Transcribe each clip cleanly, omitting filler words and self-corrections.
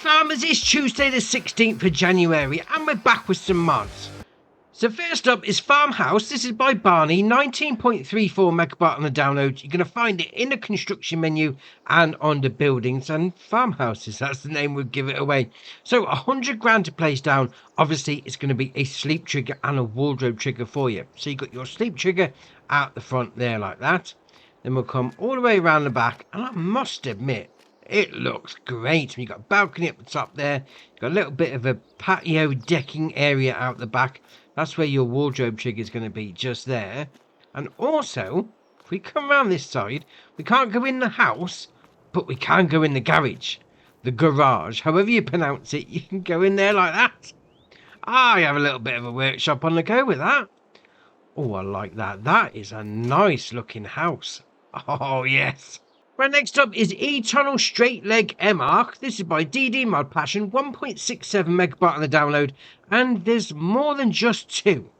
farmers, it's Tuesday the 16th of January and we're back with some mods. So first up is Farmhouse. This is by Barney, 19.34 megabyte on the download. You're going to find it in the construction menu and under buildings and farmhouses. That's the name we'll give it away. So 100 grand to place down. Obviously it's going to be a sleep trigger and a wardrobe trigger for you. So you got your sleep trigger out the front there like that. Then we'll come all the way around the back, and I must admit, it looks great. You've got a balcony up the top there. You've got a little bit of a patio decking area out the back. That's where your wardrobe trigger is going to be, just there. And also, if we come around this side, we can't go in the house, but we can go in the garage. The garage, however you pronounce it, you can go in there like that. I have a little bit of a workshop on the go with that. Oh, I like that. That is a nice looking house. Oh, yes. Right, next up is E-Tunnel Straight Leg M-Arc. This is by DD Mod Passion, 1.67 megabyte on the download, and there's more than just two.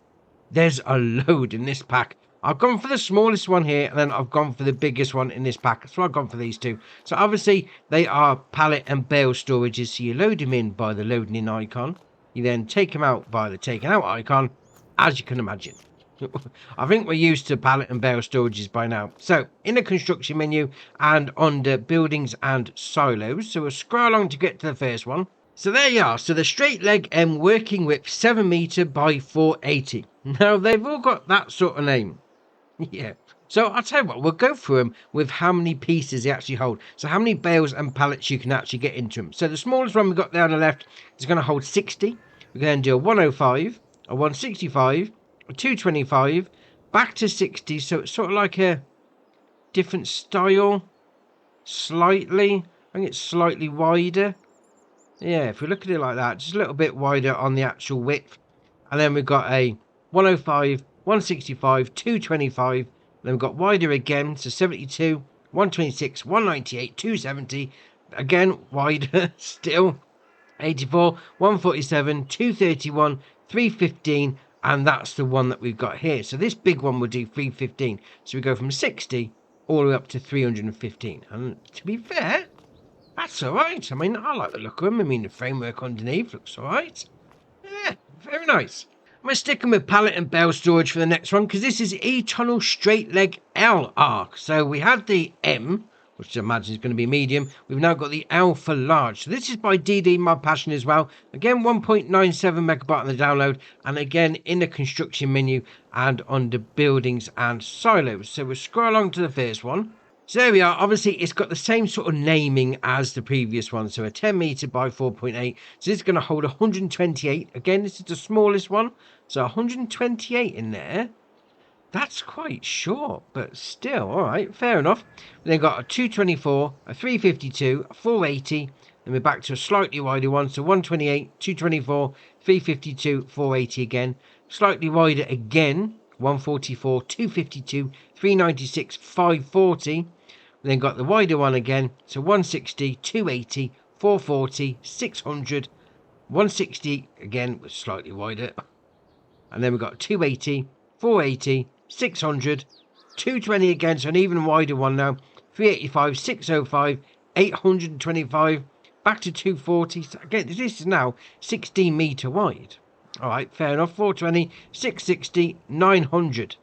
There's a load in this pack. I've gone for the smallest one here, and then I've gone for the biggest one in this pack. So I've gone for these two. So obviously, they are pallet and bale storages, so you load them in by the loading in icon. You then take them out by the taking out icon, as you can imagine. I think we're used to pallet and bale storages by now. So in the construction menu and under buildings and silos, so we'll scroll along to get to the first one. So there you are. So the straight leg M working width 7 meter by 480. Now they've all got that sort of name. Yeah. So I'll tell you what, we'll go through them with how many pieces they actually hold. So how many bales and pallets you can actually get into them. So the smallest one we've got there on the left is going to hold 60. We're going to do a 105, a 165, 225 back to 60, so it's sort of like a different style, slightly. I think it's slightly wider. Yeah, if we look at it like that, just a little bit wider on the actual width. And then we've got a 105, 165, 225. Then we've got wider again, so 72, 126, 198, 270. Again, wider still. 84, 147, 231, 315. And that's the one that we've got here. So this big one will do 315. So we go from 60 all the way up to 315. And to be fair, that's all right. I mean, I like the look of them. I mean, the framework underneath looks all right. Yeah, very nice. I'm going to stick them with pallet and bale storage for the next one, because this is E-Tunnel Straight Leg L Arc. So we had the M, which I imagine is going to be medium. We've now got the L for large. So this is by DD Mod Passion as well. Again, 1.97 megabyte on the download. And again, in the construction menu and under buildings and silos. So we'll scroll along to the first one. So there we are. Obviously, it's got the same sort of naming as the previous one. So a 10 meter by 4.8. So this is going to hold 128. Again, this is the smallest one. So 128 in there. That's quite short, but still, all right, fair enough. Then got a 224, a 352, a 480, then we're back to a slightly wider one, so 128, 224, 352, 480 again. Slightly wider again, 144, 252, 396, 540. Then got the wider one again, so 160, 280, 440, 600, 160 again, was slightly wider. And then we've got 280, 480, 600, 220 again, so an even wider one now, 385, 605, 825, back to 240. So again, this is now 16 meter wide. All right, fair enough. 420, 660, 900.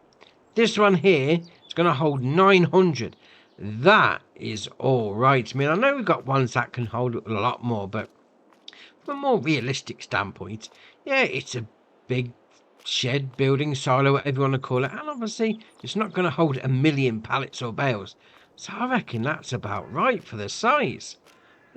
This one here is going to hold 900. That is all right. I mean, I know we've got ones that can hold a lot more, but from a more realistic standpoint, yeah, it's a big shed, building, silo, whatever you want to call it, and obviously it's not going to hold 1 million pallets or bales, so I reckon that's about right for the size.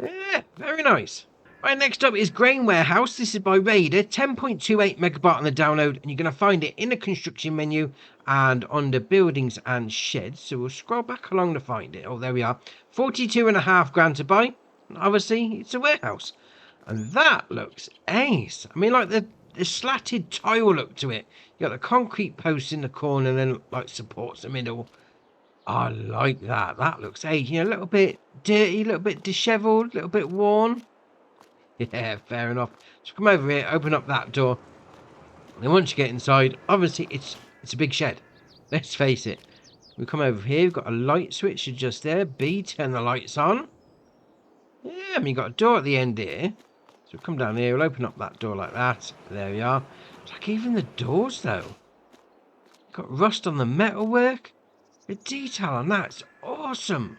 Yeah, very nice. Right, next up is Grain Warehouse. This is by Raider, 10.28 megabyte on the download, and you're going to find it in the construction menu and under buildings and sheds. So we'll scroll back along to find it. Oh, there we are. 42.5 grand to buy. Obviously it's a warehouse, and that looks ace. I mean, like the slatted tile look to it. You got the concrete posts in the corner and then like supports the middle. I like that. That looks aging. A little bit dirty, a little bit dishevelled, a little bit worn. Yeah, fair enough. So come over here, open up that door. And then once you get inside, obviously it's a big shed. Let's face it. We come over here, we've got a light switch just there. B, turn the lights on. Yeah, confirm. You got a door at the end here. So we'll come down here. We'll open up that door like that. There we are. It's like even the doors though. Got rust on the metalwork. The detail on that's awesome.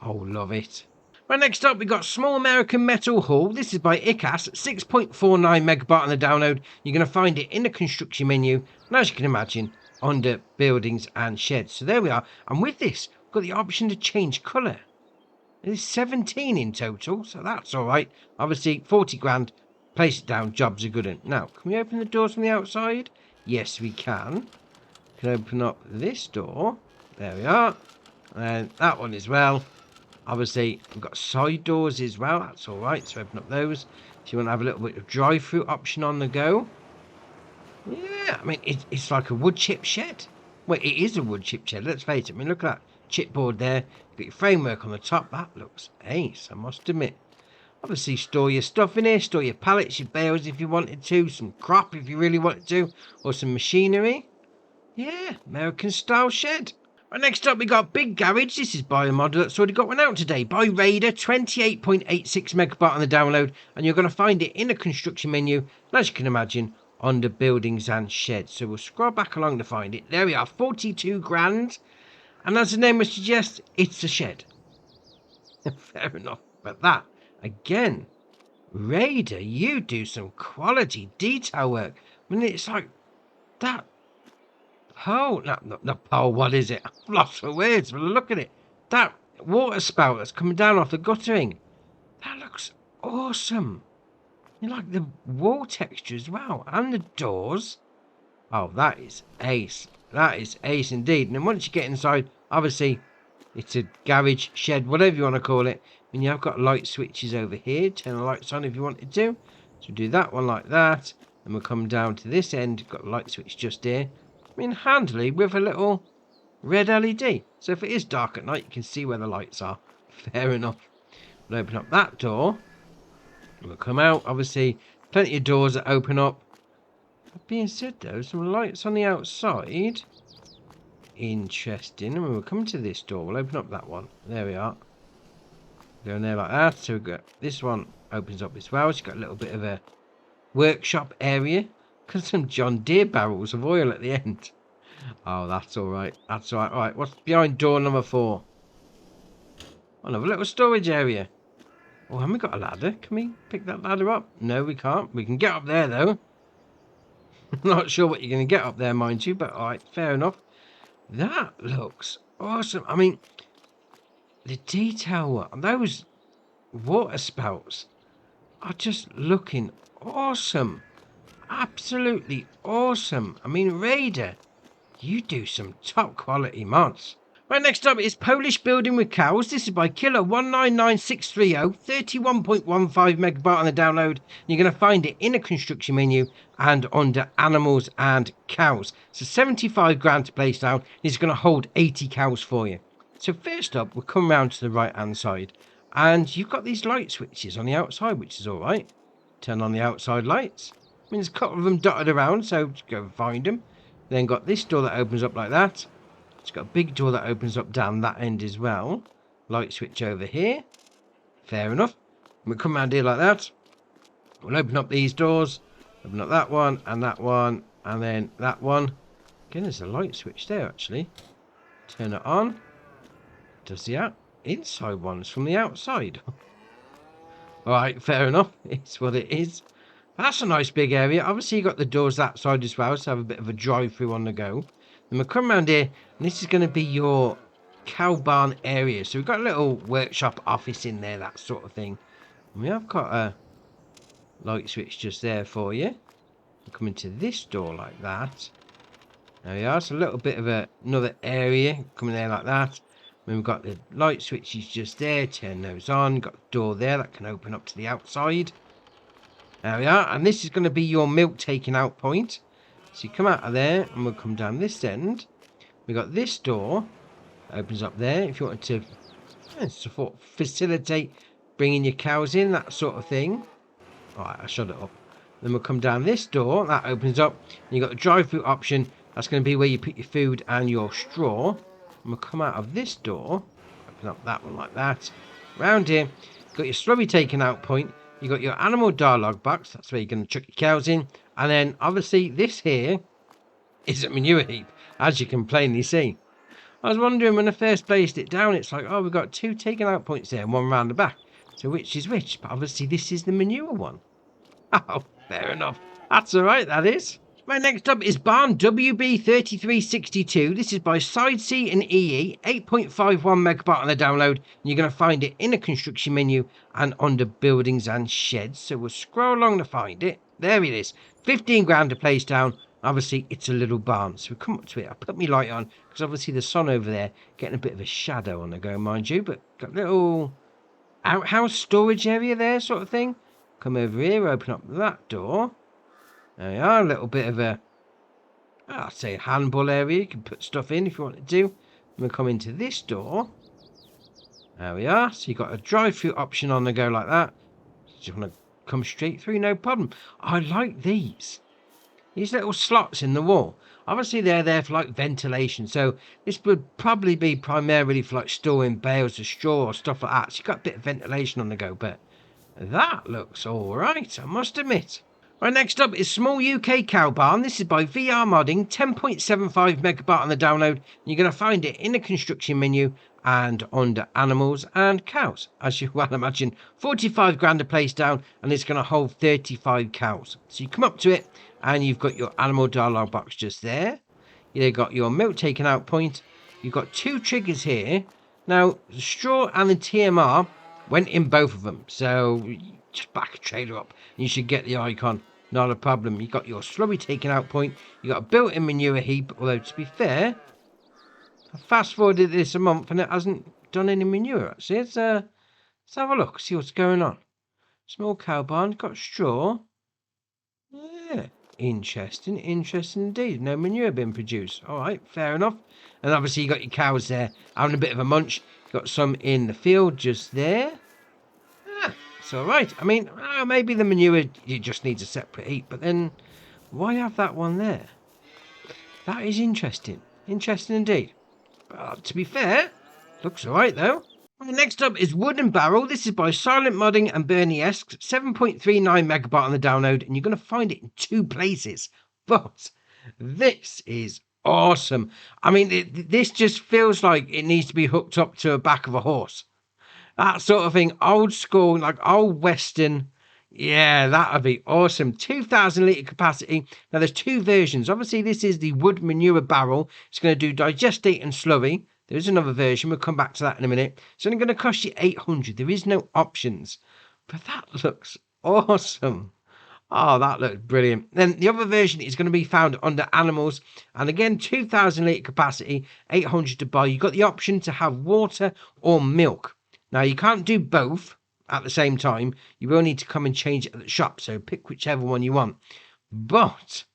Oh, love it. Right, next up, we got Small American Metal Hull. This is by ICAS, 6.49 megabyte on the download. You're going to find it in the construction menu, and as you can imagine, under buildings and sheds. So there we are. And with this, we've got the option to change colour. There's 17 in total, so that's all right. Obviously, 40 grand. Place it down. Jobs are good. Now, can we open the doors from the outside? Yes, we can. We can open up this door. There we are. And that one as well. Obviously, we've got side doors as well. That's all right. So open up those. If you want to have a little bit of drive-through option on the go. Yeah, I mean, it's like a wood chip shed. Well, it is a wood chip shed. Let's face it. I mean, look at that chipboard there. You've got your framework on the top. That looks ace, I must admit. Obviously, store your stuff in here. Store your pallets, your bales if you wanted to. Some crop if you really wanted to. Or some machinery. Yeah, American-style shed. Right, next up, we got Big Garage. This is by a model that's already got one out today. By Raider, 28.86 megabyte on the download. And you're going to find it in the construction menu. And as you can imagine, under buildings and sheds. So we'll scroll back along to find it. There we are, 42 grand. And as the name would suggest, it's a shed. Fair enough. But that, again, Raider, you do some quality detail work. I mean, it's like that. Oh, no, pole, what is it? I've lost for words, but look at it. That water spout that's coming down off the guttering. That looks awesome. You like the wall texture as well. And the doors. Oh, that is ace. That is ace indeed. And then once you get inside, obviously, it's a garage, shed, whatever you want to call it. I mean, you've got light switches over here. Turn the lights on if you wanted to. So do that one like that. And we'll come down to this end. Got a light switch just here. I mean, handily with a little red LED. So if it is dark at night, you can see where the lights are. Fair enough. We'll open up that door. We'll come out. Obviously, plenty of doors that open up. That being said, though, some lights on the outside. Interesting. And we'll come to this door. We'll open up that one. There we are. Go in there like that. So we've got this one opens up as well. It's got a little bit of a workshop area. Got some John Deere barrels of oil at the end. Oh, that's all right. That's all right. All right, what's behind door number 4? Another little storage area. Oh, haven't we got a ladder? Can we pick that ladder up? No, we can't. We can get up there, though. Not sure what you're going to get up there, mind you, but all right, fair enough. That looks awesome. I mean, the detail on those water spouts are just looking awesome. Absolutely awesome. I mean, Raider, you do some top quality mods. Right, next up is Polish Building with Cows. This is by Killer 199630, 31.15 megabyte on the download. You're going to find it in the construction menu and under animals and cows. So 75 grand to place down. It's going to hold 80 cows for you. So first up, we'll come round to the right hand side. And you've got these light switches on the outside, which is all right. Turn on the outside lights. I mean, there's a couple of them dotted around, so just go and find them. Then got this door that opens up like that. It's got a big door that opens up down that end as well. Light switch over here. Fair enough. We'll come around here like that. We'll open up these doors. Open up that one, and then that one. Again, there's a light switch there, actually. Turn it on. Does the inside ones from the outside. Alright, fair enough. It's what it is. That's a nice big area. Obviously, you've got the doors that side as well, so have a bit of a drive-through on the go. Then we'll come around here, and this is going to be your cow barn area. So we've got a little workshop office in there, that sort of thing. And we have got a light switch just there for you. We'll come into this door like that. There we are. It's a little bit of another area coming there like that. Then we've got the light switches just there. Turn those on. Got the door there that can open up to the outside. There we are. And this is going to be your milk taking out point. So you come out of there and we'll come down this end. We've got this door. Opens up there. If you wanted to facilitate bringing your cows in, that sort of thing. Alright, I'll shut it up. Then we'll come down this door. That opens up. And you've got the drive-through option. That's going to be where you put your food and your straw. And we'll come out of this door. Open up that one like that. Round here. Got got your slurry taken out point. You got your animal dialogue box. That's where you're going to chuck your cows in. And then obviously this here is a manure heap, as you can plainly see. I was wondering when I first placed it down, it's like, oh, we've got 2 taken out points there and 1 round the back. So which is which? But obviously this is the manure one. Oh, fair enough. That's alright, that is. Right, next up is Barn WB3362. This is by Side C and EE, 8.51 megabyte on the download. And you're going to find it in the construction menu and under buildings and sheds. So we'll scroll along to find it. There it is. 15 grand to place down. Obviously, it's a little barn. So we come up to it. I'll put my light on because obviously the sun over there getting a bit of a shadow on the go, mind you. But got a little outhouse storage area there, sort of thing. Come over here, open up that door. There we are, a little bit of a, I'll say a handball area. You can put stuff in if you want to. We'll come into this door. There we are. So you've got a drive-through option on the go like that. Just want to come straight through, no problem. I like these. These little slots in the wall. Obviously they're there for like ventilation. So this would probably be primarily for like storing bales of straw or stuff like that. So you've got a bit of ventilation on the go. But that looks alright, I must admit. Right, next up is Small UK Cow Barn. This is by VR Modding, 10.75 megabyte on the download. You're going to find it in the construction menu and under animals and cows. As you well imagine, 45 grand to place down, and it's going to hold 35 cows. So you come up to it and you've got your animal dialogue box just there. You've got your milk taken out point. You've got 2 triggers here. Now, the straw and the TMR went in both of them. So just back a trailer up and you should get the icon. Not a problem. You've got your slurry taken out point. You've got a built-in manure heap. Although, to be fair, I fast-forwarded this a month and it hasn't done any manure, actually. Let's have a look, see what's going on. Small cow barn, got straw. Yeah, interesting indeed. No manure being produced. All right, fair enough. And obviously, you got your cows there having a bit of a munch. Got some in the field just there. It's all right. I mean, maybe the manure, you just needs a separate heap, but then why have that one there? That is interesting. Interesting indeed. To be fair, looks all right, though. Right, next up is Wooden Barrel. This is by Silent Modding and Bernie-esque, 7.39 megabyte on the download, and you're going to find it in 2 places. But this is awesome. I mean, this just feels like it needs to be hooked up to the back of a horse. That sort of thing, old school, like old Western. Yeah, that would be awesome. 2,000 litre capacity. Now, there's 2 versions. Obviously, this is the wood manure barrel. It's going to do digestate and slurry. There is another version. We'll come back to that in a minute. It's only going to cost you 800. There is no options. But that looks awesome. Oh, that looks brilliant. Then the other version is going to be found under animals. And again, 2,000 litre capacity, 800 to buy. You've got the option to have water or milk. Now, you can't do both at the same time. You will need to come and change it at the shop. So pick whichever one you want. But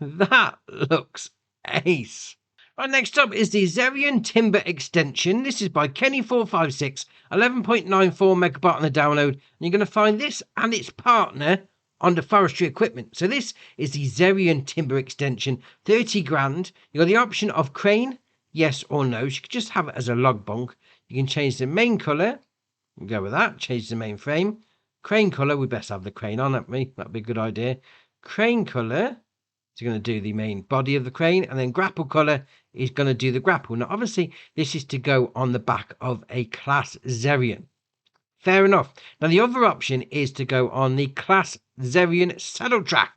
that looks ace. Right, next up is the Zerion Timber Extension. This is by Kenny456, 11.94 megabyte on the download. And you're going to find this and its partner under forestry equipment. So this is the Zerion Timber Extension, 30 grand. You've got the option of crane, yes or no. You could just have it as a log bunk. You can change the main colour. Go with that. Change the main frame. Crane colour. We best have the crane on, haven't we? That'd be a good idea. Crane colour is going to do the main body of the crane. And then grapple colour is going to do the grapple. Now, obviously, this is to go on the back of a Class Zerion. Fair enough. Now, the other option is to go on the Class Zerion Saddle Track.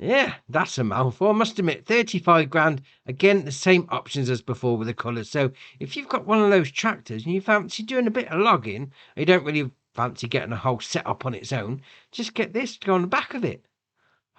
Yeah, that's a mouthful. I must admit, 35 grand. Again, the same options as before with the colours. So if you've got one of those tractors and you fancy doing a bit of logging, and you don't really fancy getting a whole setup on its own, just get this to go on the back of it.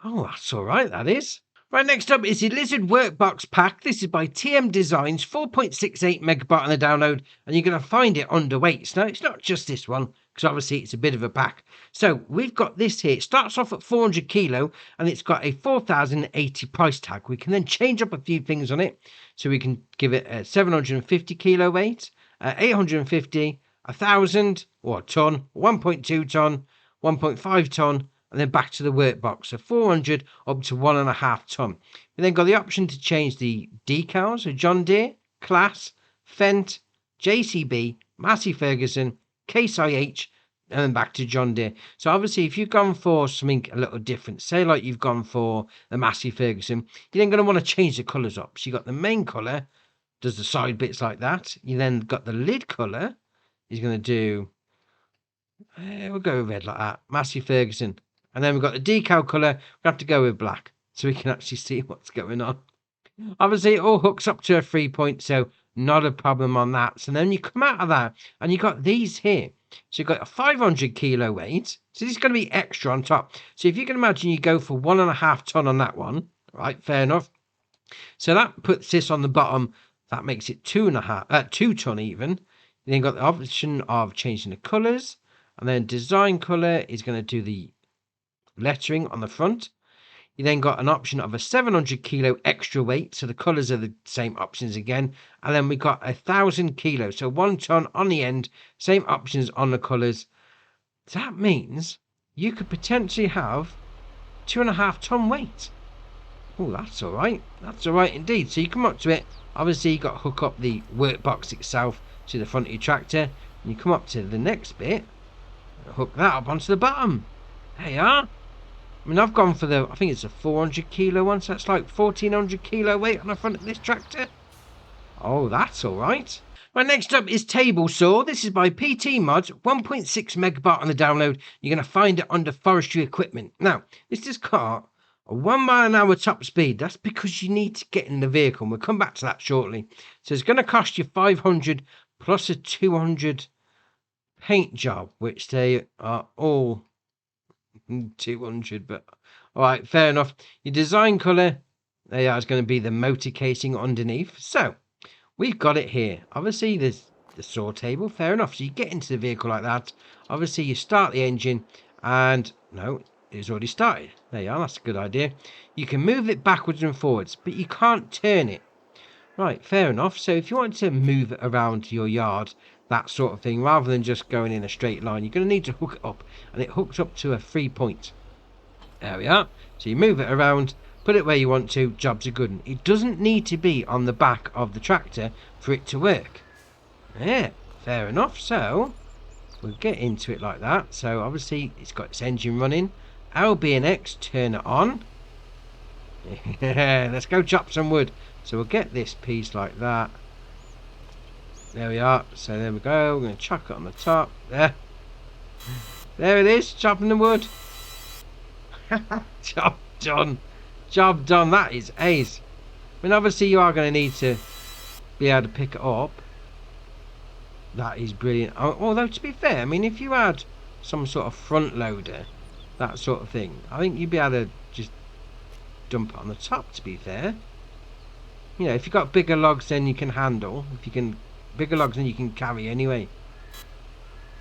Oh, that's all right, that is. Right, next up is the Lizard Workbox Pack. This is by TM Designs, 4.68 megabyte on the download, and you're going to find it under weights. Now, it's not just this one, because obviously it's a bit of a pack. So we've got this here. It starts off at 400 kilo, and it's got a 4,080 price tag. We can then change up a few things on it. So we can give it a 750 kilo weight, 850, 1,000, or a ton, 1.2 ton, 1.5 ton, and then back to the workbox. So 400 up to 1.5 ton. We then got the option to change the decals. So John Deere, Class, Fendt, JCB, Massey Ferguson, Case IH, and then back to John Deere. So obviously, if you've gone for something a little different, say like you've gone for the Massey Ferguson, you're then going to want to change the colours up. So you got the main colour, does the side bits like that. You then got the lid colour, is going to do, we'll go with red like that, Massey Ferguson. And then we've got the decal colour, we have to go with black, so we can actually see what's going on. Obviously, it all hooks up to a 3-point, so not a problem on that. So then you come out of that, and you got these here. So you've got a 500 kilo weight. So this is going to be extra on top. So if you can imagine, you go for 1.5 ton on that one, right? Fair enough. So that puts this on the bottom. That makes it 2 ton even. You then got the option of changing the colours, and then design colour is going to do the lettering on the front. You then got an option of a 700 kilo extra weight, so the colours are the same options again. And then we got 1,000 kilos, so 1 ton on the end, same options on the colours. That means you could potentially have 2.5 ton weight. Oh, that's all right. That's all right indeed. So you come up to it. Obviously, you got to hook up the workbox itself to the front of your tractor. And you come up to the next bit, hook that up onto the bottom. There you are. I mean, I've gone for I think it's a 400 kilo one, so that's like 1,400 kilo weight on the front of this tractor. Oh, that's all right. Right, next up is Table Saw. This is by PT Mods, 1.6 megabyte on the download. You're going to find it under forestry equipment. Now, this is car a 1 mile an hour top speed. That's because you need to get in the vehicle, and we'll come back to that shortly. So it's going to cost you 500 plus a 200 paint job, which they are all 200, but all right, fair enough. Your design colour, there is going to be the motor casing underneath. So we've got it here. Obviously, there's the saw table, fair enough. So you get into the vehicle like that. Obviously, you start the engine, and no, it's already started. There you are, that's a good idea. You can move it backwards and forwards, but you can't turn it. Right, fair enough. So if you want to move it around your yard, that sort of thing, rather than just going in a straight line, you're going to need to hook it up, and it hooks up to a 3-point. There we are. So you move it around, put it where you want to, jobs are good. It doesn't need to be on the back of the tractor for it to work. Yeah, fair enough. So we'll get into it like that. So obviously it's got its engine running. LB and X, turn it on. Yeah, let's go chop some wood. So we'll get this piece like that. There we are. So there we go. We're going to chuck it on the top. There. There it is. Chopping the wood. Job done. Job done. That is ace. I mean, obviously you are going to need to be able to pick it up. That is brilliant. Although, to be fair, I mean, if you had some sort of front loader, that sort of thing, I think you'd be able to just dump it on the top, to be fair. You know, if you've got bigger logs than you can handle, bigger logs than you can carry anyway.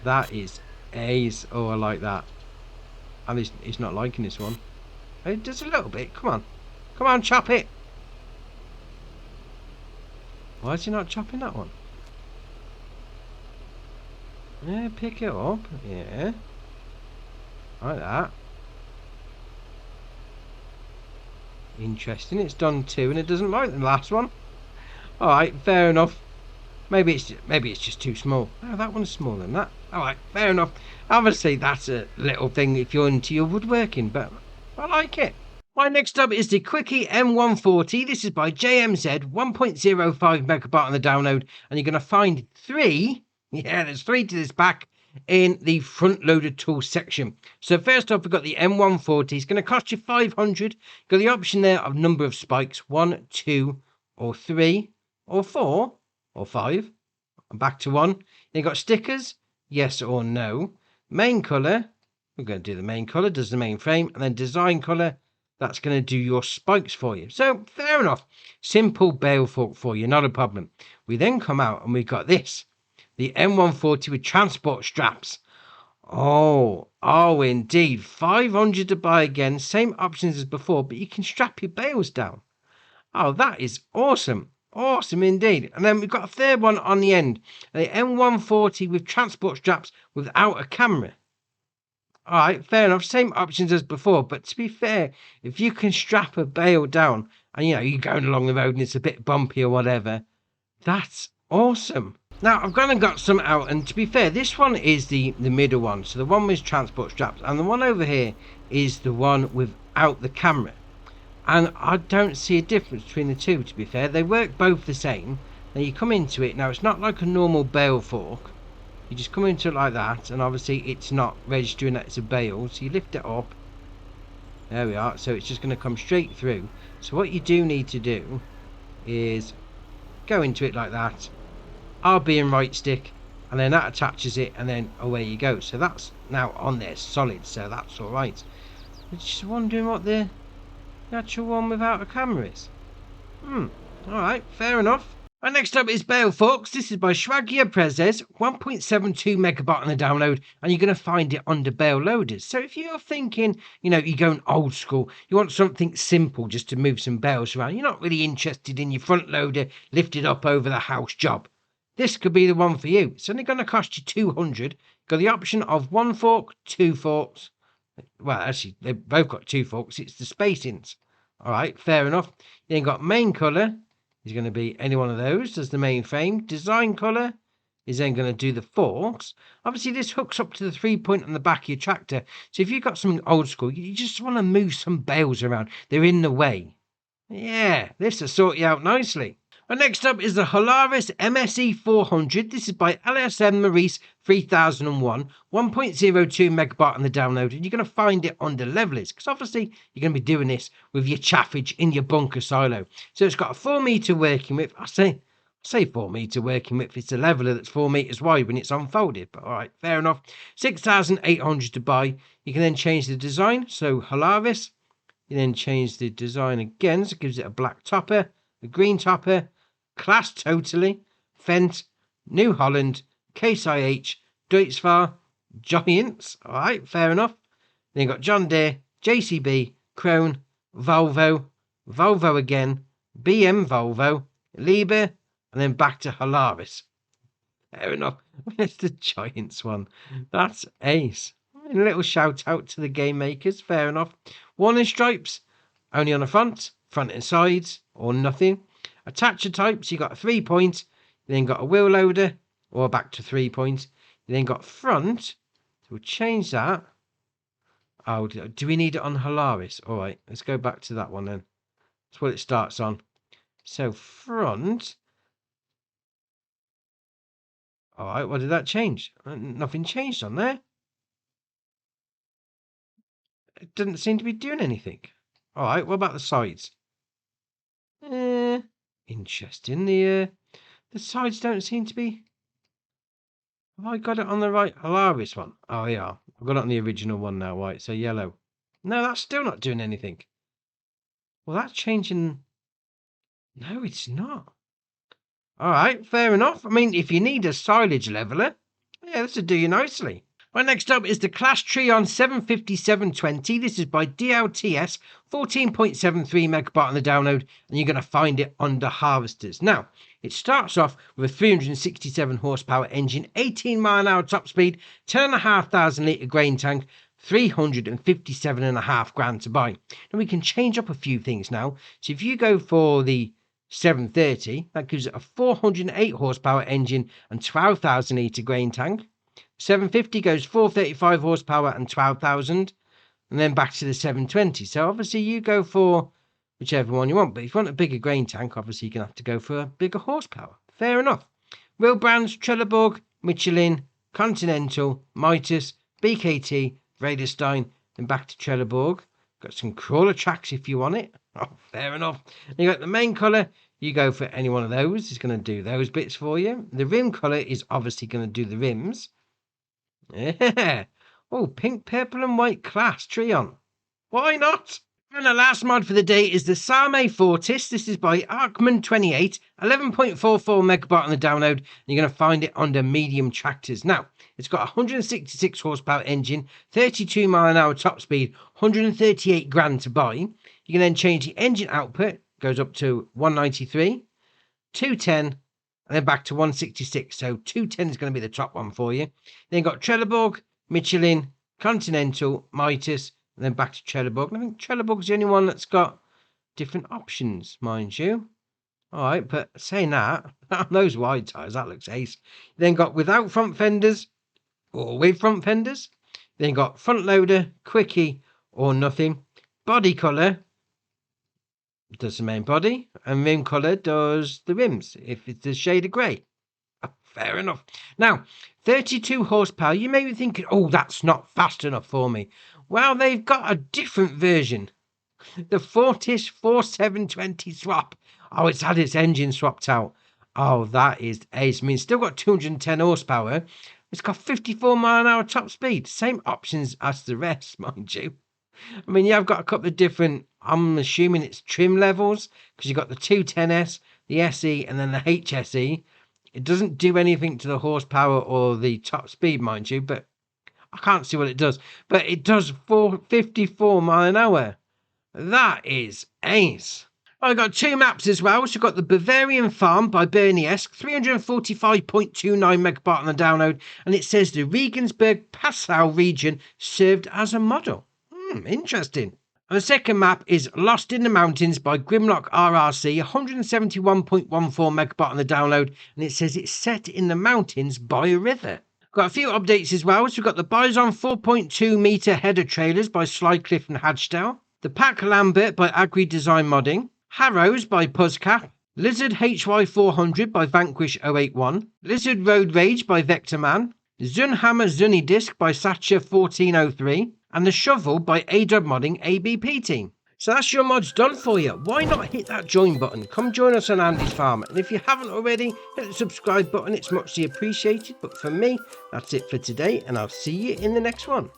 That is ace. Oh, I like that. And he's not liking this one. It does a little bit. Come on. Come on, chop it. Why is he not chopping that one? Yeah, pick it up. Yeah. Like that. Interesting. It's done 2 and it doesn't like the last one. Alright, fair enough. Maybe it's just too small. Oh, that one's smaller than that. Alright, fair enough. Obviously, that's a little thing if you're into your woodworking, but I like it. Right, next up is the Quickie M140. This is by JMZ, 1.05 megabyte on the download, and you're going to find 3. Yeah, there's 3 to this pack in the front loaded tool section. So first off, we've got the M140. It's going to cost you 500. You've got the option there of number of spikes, 1, 2, or 3, or 4, or 5. And back to 1. Then you've got stickers, yes or no. Main colour, we're going to do the main colour, does the main frame, and then design colour, that's going to do your spikes for you. So fair enough. Simple bale fork for you, not a problem. We then come out and we've got this. The M140 with transport straps. Oh, indeed. 500 to buy again. Same options as before, but you can strap your bales down. Oh, that is awesome. Awesome indeed. And then we've got a third one on the end. The M140 with transport straps without a camera. Alright, fair enough. Same options as before, but to be fair, if you can strap a bale down and you're going along the road and it's a bit bumpy or whatever, that's awesome. Now, I've gone and got some out, and to be fair, this one is the middle one. So the one with transport straps, and the one over here is the one without the camera. And I don't see a difference between the two, to be fair. They work both the same. Now you come into it, now it's not like a normal bale fork. You just come into it like that, and obviously it's not registering that it's a bale. So you lift it up. There we are. So it's just going to come straight through. So what you do need to do is go into it like that. RB and right stick, and then that attaches it, and then away you go. So that's now on there solid, so that's all right. I'm just wondering what the actual one without a camera is. Alright, fair enough. And next up is Bale Forks. This is by Schwagia Prezes, 1.72 megabyte on the download, and you're going to find it under Bale Loaders. So if you're thinking, you know, you're going old school, you want something simple just to move some bales around, you're not really interested in your front loader lifted up over the house job, this could be the one for you. It's only going to cost you 200. Got the option of 1 fork, 2 forks. Well, actually, they've both got 2 forks. It's the spacings. All right, fair enough. Then got main colour is going to be any one of those as the main frame. Design colour is then going to do the forks. Obviously, this hooks up to the 3-point on the back of your tractor. So if you've got something old school, you just want to move some bales around. They're in the way. Yeah, this will sort you out nicely. And next up is the Holaris MSE 400. This is by LSM Maurice 3001, 1.02 megabyte on the download, and you're going to find it under levelers, because obviously you're going to be doing this with your chaffage in your bunker silo. So it's got a 4 meter working width. I say 4 meter working width. It's a leveler that's 4 meters wide when it's unfolded, but all right, fair enough. 6,800 to buy. You can then change the design. So Holaris, you then change the design again, so it gives it a black topper, a green topper, class totally, Fent, New Holland, Case IH, Deutzfahr, Giants. All right, fair enough. Then you've got John Deere, JCB, Krone, Volvo, Volvo again, BM Volvo, Liebherr, and then back to Holaris. Fair enough. It's the Giants one. That's ace. A little shout out to the game makers. Fair enough. Warning stripes, only on the front and sides, or nothing. Attacher types, you got a 3-point, you then got a wheel loader, or back to 3-point. You then got front, so we'll change that. Oh, do we need it on Holaris? All right, let's go back to that one then. That's what it starts on. So front. All right, what did that change? Nothing changed on there. It didn't seem to be doing anything. All right, what about the sides? Interesting. The sides don't seem to be. Have I got it on the right Holaris one? Oh yeah, I've got it on the original one now. Right, so yellow. No, that's still not doing anything. Well, that's changing. No, it's not. All right, fair enough. I mean, if you need a silage leveler, yeah, this would do you nicely. Right, next up is the Clash Trion 75720. This is by DLTS, 14.73 megabyte on the download, and you're going to find it under harvesters. Now, it starts off with a 367 horsepower engine, 18 mile an hour top speed, 10,500 litre grain tank, 357.5 grand to buy. Now, we can change up a few things now. So if you go for the 730, that gives it a 408 horsepower engine and 12,000 litre grain tank. 750 goes 435 horsepower and 12,000, and then back to the 720. So obviously you go for whichever one you want, but if you want a bigger grain tank, obviously you're going to have to go for a bigger horsepower. Fair enough. Real brands: Trelleborg, Michelin, Continental, Mitas, BKT, Vredestein, then back to Trelleborg. Got some crawler tracks if you want it. Oh, fair enough. And you got the main colour. You go for any one of those. It's going to do those bits for you. The rim colour is obviously going to do the rims. Yeah. Oh, pink, purple and white Clash Trion. Why not? And the last mod for the day is the Same Fortis. This is by Arkman28, 11.44 megabyte on the download, and you're going to find it under medium tractors. Now, it's got a 166 horsepower engine, 32 mile an hour top speed, 138 grand to buy. You can then change the engine output, goes up to 193, 210, and then back to 166. So 210 is going to be the top one for you. Then got Trelleborg, Michelin, Continental, Mitas, and then back to Trelleborg. And I think Trelleborg's the only one that's got different options, mind you. All right, but saying that, on those wide tyres, that looks ace. Then got without front fenders or with front fenders. Then got front loader, quickie or nothing. Body colour does the main body, and rim colour does the rims, if it's a shade of grey. Fair enough. Now, 32 horsepower, you may be thinking, oh, that's not fast enough for me. Well, they've got a different version. The Fortish 4720 swap. Oh, it's had its engine swapped out. Oh, that is ace. I mean, it's still got 210 horsepower. It's got 54 mile an hour top speed. Same options as the rest, mind you. I mean, yeah, I've got a couple of different, I'm assuming it's trim levels, because you've got the 210S, the SE, and then the HSE. It doesn't do anything to the horsepower or the top speed, mind you, but I can't see what it does. But it does 54 mile an hour. That is ace. I got two maps as well. So I've got the Bavarian Farm by Bernie-esque, 345.29 megabyte on the download, and it says the Regensburg-Passau region served as a model. Interesting. And the second map is Lost in the Mountains by Grimlock RRC, 171.14 megabyte on the download, and it says it's set in the mountains by a river. Got a few updates as well. So we've got the Bison 4.2 meter header trailers by Slycliffe and Hadgedale, the Pack Lambert by Agri Design Modding, Harrows by Puzzcap, Lizard HY400 by Vanquish 081, Lizard Road Rage by Vectorman, Zunhammer Zunny Disc by Satcher 1403, and the Shovel by ADub Modding ABP Team. So that's your mods done for you. Why not hit that join button? Come join us on Andy's Farm. And if you haven't already, hit the subscribe button. It's muchly appreciated. But for me, that's it for today, and I'll see you in the next one.